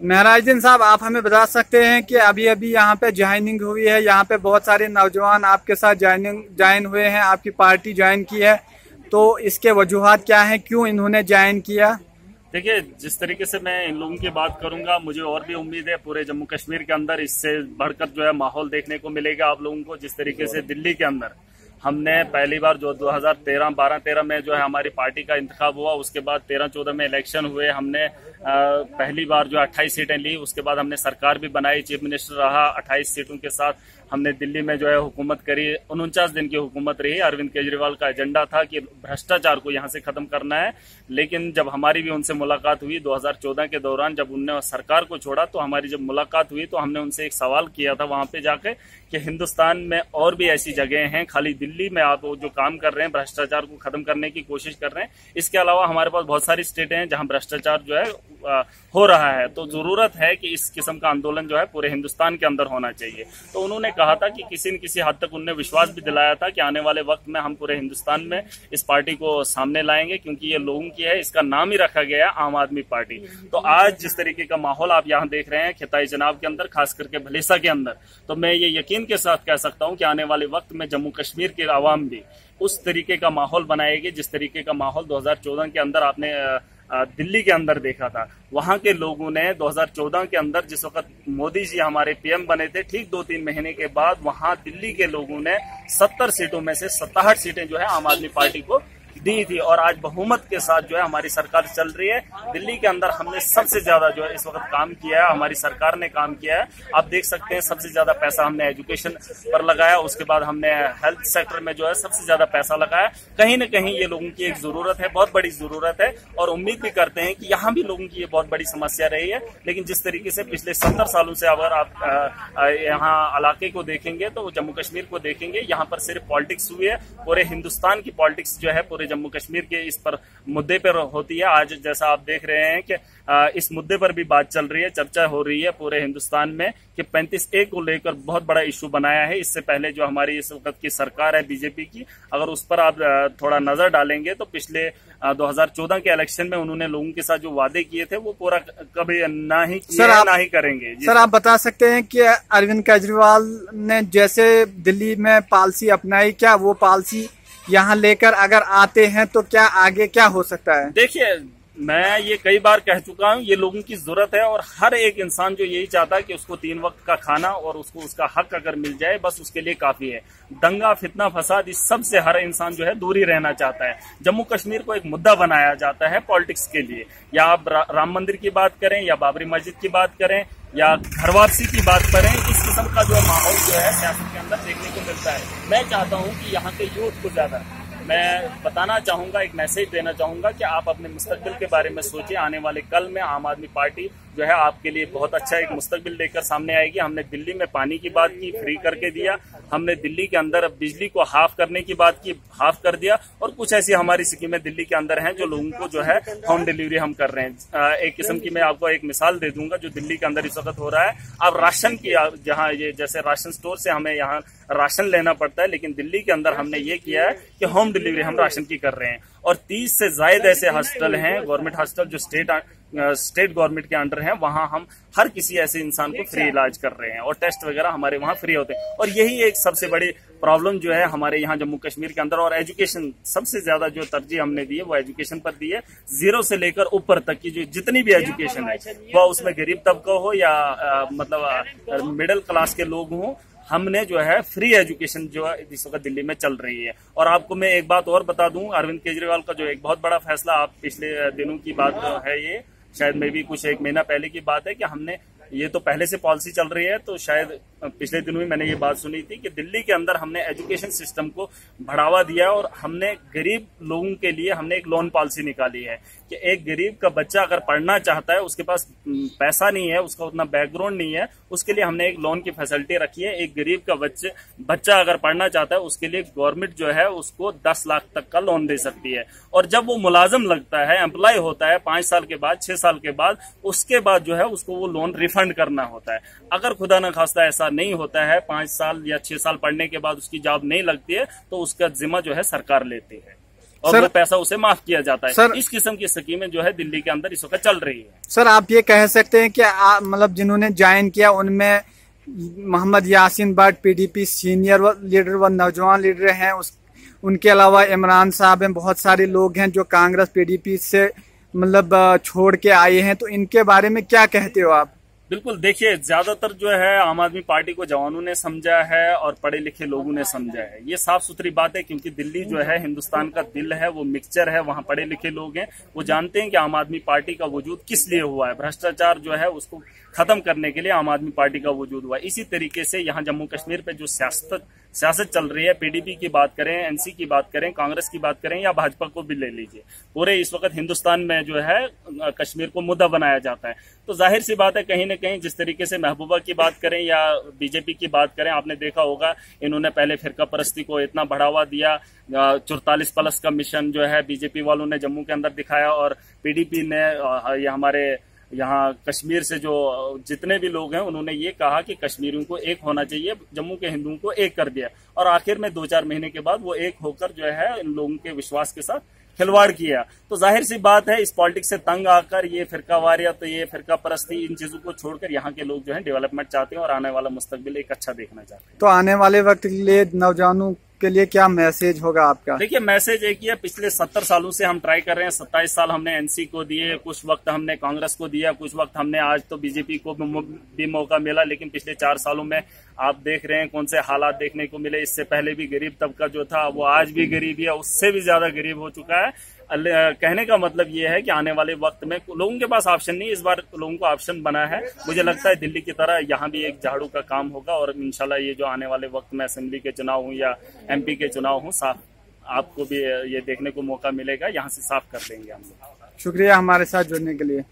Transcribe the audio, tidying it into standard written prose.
महराजुद्दीन साहब, आप हमें बता सकते हैं कि अभी अभी यहाँ पे ज्वाइनिंग हुई है, यहाँ पे बहुत सारे नौजवान आपके साथ ज्वाइन हुए हैं, आपकी पार्टी ज्वाइन की है, तो इसके वजूहात क्या हैं, क्यों इन्होंने ज्वाइन किया? देखिए, जिस तरीके से मैं इन लोगों की बात करूंगा, मुझे और भी उम्मीद है पूरे जम्मू कश्मीर के अंदर इससे बढ़कर जो है माहौल देखने को मिलेगा आप लोगों को। जिस तरीके से दिल्ली के अंदर हमने पहली बार जो 2013 में जो है हमारी पार्टी का इंतखाब हुआ, उसके बाद 13-14 में इलेक्शन हुए, हमने पहली बार जो 28 सीटें ली, उसके बाद हमने सरकार भी बनाई, चीफ मिनिस्टर रहा, 28 सीटों के साथ हमने दिल्ली में जो है हुकूमत करी। 49 दिन की हुकूमत रही। अरविंद केजरीवाल का एजेंडा था कि भ्रष्टाचार को यहाँ से खत्म करना है, लेकिन जब हमारी भी उनसे मुलाकात हुई 2014 के दौरान, जब उनने सरकार को छोड़ा, तो हमारी जब मुलाकात हुई तो हमने उनसे एक सवाल किया था वहां पे जाके कि हिंदुस्तान में और भी ऐसी जगह हैं, खाली दिल्ली में आप जो काम कर रहे हैं, भ्रष्टाचार को खत्म करने की कोशिश कर रहे हैं, इसके अलावा हमारे पास बहुत सारी स्टेटें हैं जहां भ्रष्टाचार जो है हो रहा है, तो जरूरत है कि इस किस्म का आंदोलन जो है पूरे हिंदुस्तान के अंदर होना चाहिए। तो उन्होंने कहा था कि किसी न किसी हद तक उन्होंने विश्वास भी दिलाया था कि आने वाले वक्त में हम पूरे हिंदुस्तान में इस पार्टी को सामने लाएंगे, क्योंकि ये लोगों की है, इसका नाम ही रखा गया है आम आदमी पार्टी। तो आज जिस तरीके का माहौल आप यहाँ देख रहे हैं खिताई चुनाव के अंदर, खास करके भलेसा के अंदर, तो मैं ये यकीन के साथ कह सकता हूँ कि आने वाले वक्त में जम्मू कश्मीर के आवाम भी उस तरीके का माहौल बनाएगी जिस तरीके का माहौल 2014 के अंदर आपने दिल्ली के अंदर देखा था। वहां के लोगों ने 2014 के अंदर, जिस वक्त मोदी जी हमारे पीएम बने थे, ठीक 2-3 महीने के बाद वहां दिल्ली के लोगों ने 70 सीटों में से 67 सीटें जो है आम आदमी पार्टी को दी थी, और आज बहुमत के साथ जो है हमारी सरकार चल रही है। दिल्ली के अंदर हमने सबसे ज्यादा जो है इस वक्त काम किया है, हमारी सरकार ने काम किया है। आप देख सकते हैं सबसे ज्यादा पैसा हमने एजुकेशन पर लगाया, उसके बाद हमने हेल्थ सेक्टर में जो है सबसे ज्यादा पैसा लगाया। कहीं न कहीं ये लोगों की एक जरूरत है, बहुत बड़ी जरूरत है, और उम्मीद भी करते हैं कि यहाँ भी लोगों की ये बहुत बड़ी समस्या रही है। लेकिन जिस तरीके से पिछले 70 सालों से अगर आप यहाँ इलाके को देखेंगे, तो जम्मू कश्मीर को देखेंगे, यहाँ पर सिर्फ पॉलिटिक्स हुई है। पूरे हिंदुस्तान की पॉलिटिक्स जो है पूरे जम्मू कश्मीर के इस पर मुद्दे पर होती है। आज जैसा आप देख रहे हैं कि इस मुद्दे पर भी बात चल रही है, चर्चा हो रही है पूरे हिंदुस्तान में कि 35A को लेकर बहुत बड़ा इश्यू बनाया है। इससे पहले जो हमारी इस वक्त की सरकार है बीजेपी की, अगर उस पर आप थोड़ा नजर डालेंगे तो पिछले 2014 के इलेक्शन में उन्होंने लोगों के साथ जो वादे किए थे वो पूरा कभी ना ही किए, ना ही करेंगे। सर, आप बता सकते हैं कि अरविंद केजरीवाल ने जैसे दिल्ली में पॉलिसी अपनाई, क्या वो पॉलिसी यहाँ लेकर अगर आते हैं तो क्या आगे क्या हो सकता है? देखिए, मैं ये कई बार कह चुका हूँ, ये लोगों की जरूरत है, और हर एक इंसान जो यही चाहता है कि उसको 3 वक्त का खाना और उसको उसका हक अगर मिल जाए, बस उसके लिए काफी है। दंगा, फितना, फसाद, इस सब से हर इंसान जो है दूरी रहना चाहता है। जम्मू कश्मीर को एक मुद्दा बनाया जाता है पॉलिटिक्स के लिए, या आप राम मंदिर की बात करें, या बाबरी मस्जिद की बात करें, या घर वापसी की बात करें, इस किस्म का जो माहौल जो है सियासत के अंदर देखने को मिलता है। मैं चाहता हूँ कि यहाँ के यूथ को ज्यादा मैं बताना चाहूंगा, एक मैसेज देना चाहूंगा कि आप अपने मुस्तकबिल के बारे में सोचिए। आने वाले कल में आम आदमी पार्टी जो है आपके लिए बहुत अच्छा एक मुस्तकबिल लेकर सामने आएगी। हमने दिल्ली में पानी की बात की, फ्री करके दिया। हमने दिल्ली के अंदर बिजली को हाफ करने की बात की, हाफ कर दिया। और कुछ ऐसी हमारी स्कीमें दिल्ली के अंदर हैं जो लोगों को जो है होम डिलीवरी हम कर रहे हैं। एक किस्म की मैं आपको एक मिसाल दे दूंगा जो दिल्ली के अंदर इस वक्त हो रहा है। आप राशन की, जहाँ ये जैसे राशन स्टोर से हमें यहाँ राशन लेना पड़ता है, लेकिन दिल्ली के अंदर हमने ये किया है कि होम डिलीवरी हम राशन की कर रहे हैं। और 30 से ज्यादा ऐसे हॉस्पिटल हैं, गवर्नमेंट हॉस्पिटल जो स्टेट गवर्नमेंट के अंडर हैं, वहां हम हर किसी ऐसे इंसान को फ्री इलाज कर रहे हैं, और टेस्ट वगैरह हमारे वहां फ्री होते हैं। और यही एक सबसे बड़ी प्रॉब्लम जो है हमारे यहाँ जम्मू कश्मीर के अंदर। और एजुकेशन, सबसे ज्यादा जो तरजीह हमने दी है वो एजुकेशन पर दी है। 0 से लेकर ऊपर तक की जो जितनी भी एजुकेशन है, वह उसमें गरीब तबका हो या मतलब मिडिल क्लास के लोग हों, हमने जो है फ्री एजुकेशन जो है इस वक्त दिल्ली में चल रही है। और आपको मैं एक बात और बता दूं, अरविंद केजरीवाल का जो एक बहुत बड़ा फैसला, आप पिछले दिनों की बात है, ये शायद में भी कुछ 1 महीना पहले की बात है कि हमने, ये तो पहले से पॉलिसी चल रही है, तो शायद पिछले दिनों में मैंने ये बात सुनी थी कि दिल्ली के अंदर हमने एजुकेशन सिस्टम को बढ़ावा दिया, और हमने गरीब लोगों के लिए हमने एक लोन पॉलिसी निकाली है कि एक गरीब का बच्चा अगर पढ़ना चाहता है, उसके पास पैसा नहीं है, उसका उतना बैकग्राउंड नहीं है, उसके लिए हमने एक लोन की फैसिलिटी रखी है। एक गरीब का बच्चा अगर पढ़ना चाहता है, उसके लिए गवर्नमेंट जो है उसको 10 लाख तक का लोन दे सकती है। और जब वो मुलाजिम लगता है, एम्प्लॉय होता है 5 साल के बाद, 6 साल के बाद, उसके बाद जो है उसको वो लोन रिफंड करना होता है। अगर खुदा न खास्ता ऐसा नहीं होता है, 5 साल या 6 साल पढ़ने के बाद उसकी जॉब नहीं लगती है, तो उसका जिम्मा जो है सरकार लेती है। और वो पैसा उसे माफ किया जाता है। सर, इस किस्म की स्कीमें जो है दिल्ली के अंदर इस वक्त चल रही है। सर आप ये कह सकते हैं कि मतलब जिन्होंने ज्वाइन किया उनमें Mohammad Yasin Bhat PDP senior leader व नौजवान लीडर हैं, उनके अलावा इमरान साहब हैं, बहुत सारे लोग हैं जो कांग्रेस पीडीपी से मतलब छोड़ के आए हैं, तो इनके बारे में क्या कहते हो आप? बिल्कुल, देखिए ज्यादातर जो है आम आदमी पार्टी को जवानों ने समझा है और पढ़े लिखे लोगों ने समझा है। ये साफ सुथरी बात है, क्योंकि दिल्ली जो है हिंदुस्तान का दिल है, वो मिक्सचर है, वहाँ पढ़े लिखे लोग हैं, वो जानते हैं कि आम आदमी पार्टी का वजूद किस लिए हुआ है। भ्रष्टाचार जो है उसको खत्म करने के लिए आम आदमी पार्टी का वजूद हुआ है। इसी तरीके से यहाँ जम्मू कश्मीर पे जो सियासत चल रही है, पीडीपी की बात करें, एनसी की बात करें, कांग्रेस की बात करें या भाजपा को भी ले लीजिए, पूरे इस वक्त हिंदुस्तान में जो है कश्मीर को मुद्दा बनाया जाता है। तो जाहिर सी बात है, कहीं ना कहीं जिस तरीके से महबूबा की बात करें या बीजेपी की बात करें, आपने देखा होगा इन्होंने पहले फिरका परस्ती को इतना बढ़ावा दिया, 44+ का मिशन जो है बीजेपी वालों ने जम्मू के अंदर दिखाया, और पीडीपी ने हमारे यहाँ कश्मीर से जो जितने भी लोग हैं उन्होंने ये कहा कि कश्मीरियों को एक होना चाहिए, जम्मू के हिंदुओं को एक कर दिया, और आखिर में 2-4 महीने के बाद वो एक होकर जो है इन लोगों के विश्वास के साथ खिलवाड़ किया। तो जाहिर सी बात है, इस पॉलिटिक्स से तंग आकर ये फिरकावारियत, ये फिरका परस्ती, इन चीजों को छोड़कर यहाँ के लोग जो है डेवलपमेंट चाहते हैं और आने वाला मुस्तकबिल एक अच्छा देखना चाहते हैं। तो आने वाले वक्त के लिए नौजवानों के लिए क्या मैसेज होगा आपका? देखिए, मैसेज एक ही है, पिछले 70 सालों से हम ट्राई कर रहे हैं। 27 साल हमने एनसी को दिए, कुछ वक्त हमने कांग्रेस को दिया, कुछ वक्त हमने, आज तो बीजेपी को भी मौका मिला, लेकिन पिछले 4 सालों में आप देख रहे हैं कौन से हालात देखने को मिले। इससे पहले भी गरीब तबका जो था वो आज भी गरीब है, उससे भी ज्यादा गरीब हो चुका है। कहने का मतलब ये है कि आने वाले वक्त में लोगों के पास ऑप्शन नहीं, इस बार लोगों को ऑप्शन बना है। मुझे लगता है दिल्ली की तरह यहाँ भी एक झाड़ू का काम होगा, और इंशाल्लाह ये जो आने वाले वक्त में असेंबली के चुनाव हों या एमपी के चुनाव हों, साफ आपको भी ये देखने को मौका मिलेगा, यहाँ से साफ कर देंगे हम लोग। शुक्रिया हमारे साथ जुड़ने के लिए।